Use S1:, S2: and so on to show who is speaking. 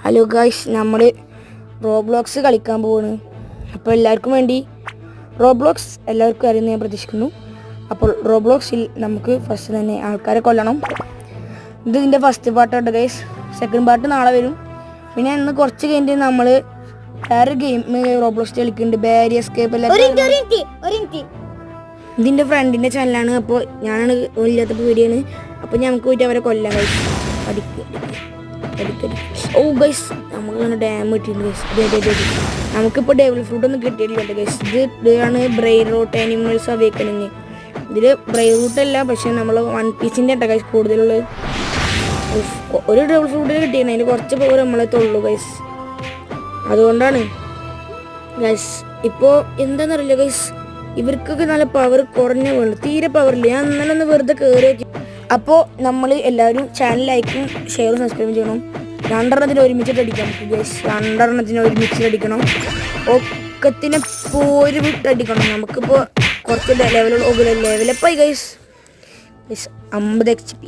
S1: Hello guys, നമ്മൾ Roblox കളിക്കാൻ പോവാണ്. അപ്പോൾ എല്ലാവർക്കും വേണ്ടി റോബ്ലോക്സ് എല്ലാവർക്കും അറിയുന്ന ഞാൻ പ്രതീക്ഷിക്കുന്നു. അപ്പോൾ റോബ്ലോക്സിൽ നമുക്ക് ഫസ്റ്റ് തന്നെ ആൾക്കാരെ കൊല്ലണം. ഇതിൻ്റെ ഫസ്റ്റ് പാർട്ടുണ്ട് ഗൈസ്. സെക്കൻഡ് പാർട്ട് നാളെ വരും. പിന്നെ ഇന്ന് കുറച്ച് കഴിഞ്ഞിട്ട് നമ്മൾ വേറെ ഗെയിം റോബ്ലോക്സ് കളിക്കുന്നുണ്ട്, ബാരി എസ്കേപ്പ് എല്ലാം. ഇതിൻ്റെ ഫ്രണ്ടിൻ്റെ ചാനലാണ്. അപ്പോൾ ഞാനാണ് ഇല്ലാത്തപ്പോൾ വീഡിയോയാണ്. അപ്പോൾ ഞങ്ങൾക്ക് പോയിട്ട് അവരെ കൊല്ലാം ഗൈസ്. ഓ ഗൈസ്, നമുക്ക് ഡാം കിട്ടിയിട്ടുണ്ട് ഗൈസ്. നമുക്കിപ്പോൾ ഡെവിൾ ഫ്രൂട്ട് ഒന്നും കിട്ടിയിട്ടില്ല ഗൈസ്. ഇതാണ് ബ്രെയിൻ റൂട്ട് ആനിമൽസ് അവേക്കണിങ്. ഇതിൽ ബ്രെയിൻ റൂട്ട് അല്ല, പക്ഷെ നമ്മൾ 1 പീസിൻ്റെ ഉണ്ട് ഗൈസ് കൂടുതലുള്ളത്. ഒരു ഡെവിൾ ഫ്രൂട്ടിൽ കിട്ടിയത് അതിന് കുറച്ച് പവർ നമ്മളെ തൊള്ളു ഗൈസ്. അതുകൊണ്ടാണ് ഗൈസ്. ഇപ്പോൾ എന്താണെന്നറിയില്ല ഗൈസ്, ഇവർക്കൊക്കെ നല്ല പവർ കുറഞ്ഞ വേണം, തീരെ പവറില്ല. ഞാൻ ഇന്നലെ ഒന്ന് വെറുതെ കയറി നോക്കി. അപ്പോൾ നമ്മൾ എല്ലാവരും ചാനൽ ലൈക്കും ഷെയറും സബ്സ്ക്രൈബും ചെയ്യണം. 2 എണ്ണത്തിന് ഒരുമിച്ചിട്ട് അടിക്കാം ഗൈസ്. 2 എണ്ണത്തിന് ഒരുമിച്ചിട്ട് അടിക്കണം. ഒക്കത്തിനെ പോര് വിട്ടടിക്കണം. നമുക്കിപ്പോൾ കുറച്ച് ലെവലപ്പായി ഗൈസ്. 50 HP.